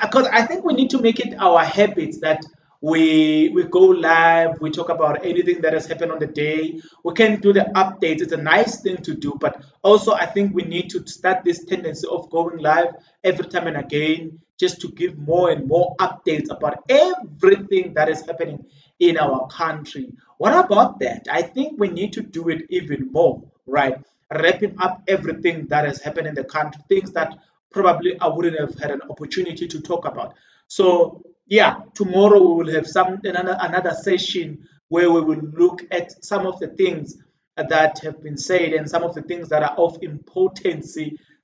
because I think we need to make it our habits that we go live, we talk about anything that has happened on the day. We can do the updates. It's a nice thing to do, but also I think we need to start this tendency of going live every time and again, just to give more and more updates about everything that is happening in our country. What about that? I think we need to do it even more, right? Wrapping up everything that has happened in the country, things that probably I wouldn't have had an opportunity to talk about. So yeah, tomorrow we will have another session where we will look at some of the things that have been said and some of the things that are of importance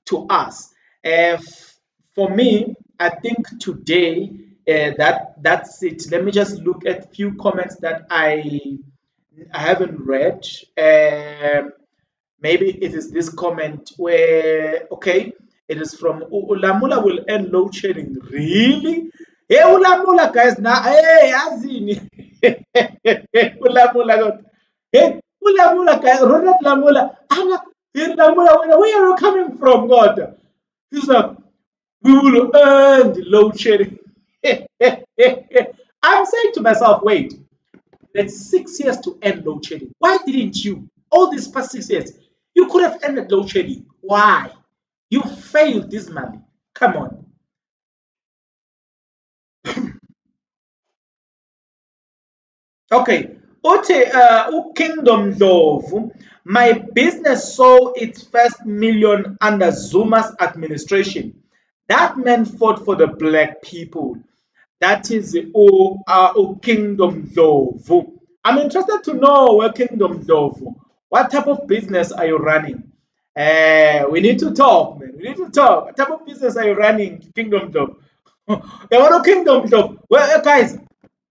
to us. For me, I think today that's it. Let me just look at few comments that I haven't read. Maybe it is this comment where, okay, it is from Ulamula will end load shedding. Really? Hey, Ulamula, guys, now, hey, Azini. Ulamula, God. Hey, Ulamula, guys, Ronald Lamula. I'm like, hey, Lamula, where are you coming from, God? He's like, we will earn the load shedding. I'm saying to myself, wait, that's 6 years to end load shedding. Why didn't you? All these past 6 years, you could have ended load shedding. Why? You failed dismally. Come on. Okay. Uthi uKingdom Dlovu, my business saw its first million under Zuma's administration. That man fought for the black people. That is Kingdom Dlovu. I'm interested to know where Kingdom Dlovu. What type of business are you running? We need to talk, man. We need to talk. What type of business are you running, Kingdom Dlovu? Yeah, what Kingdom Dlovu? Well, guys,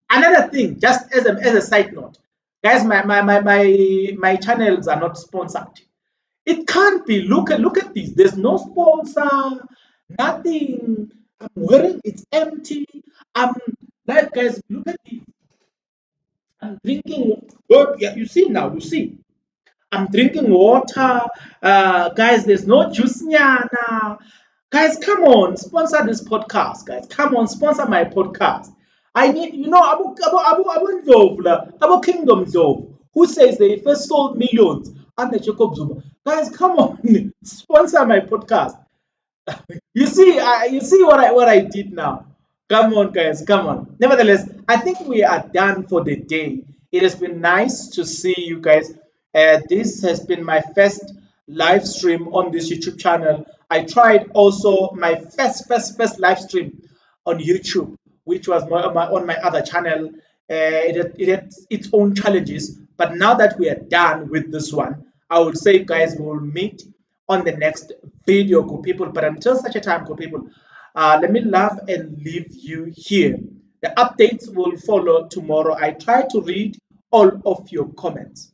another thing, just as a side note, guys, my channels are not sponsored. It can't be. Look at this. There's no sponsor, nothing. I'm wearing it's empty. I'm like guys, look at this. I'm drinking. Oh, yeah, you see now. You see. I'm drinking water. Guys, there's no juice nyana. Guys, come on, sponsor this podcast, guys. Come on, sponsor my podcast. I need, Abu Ndlovu, Abu Kingdom Ndlovu, who says they first sold millions under Jacob Zuma. Guys, come on, sponsor my podcast. You see what I did now. Come on, guys, come on. Nevertheless, I think we are done for the day. It has been nice to see you guys. This has been my first live stream on this YouTube channel. I tried also my first live stream on YouTube, which was on my other channel. It had its own challenges, but now that we are done with this one, I would say, guys, we will meet on the next video, good people. But until such a time, good people, let me laugh and leave you here. The updates will follow tomorrow. I try to read all of your comments.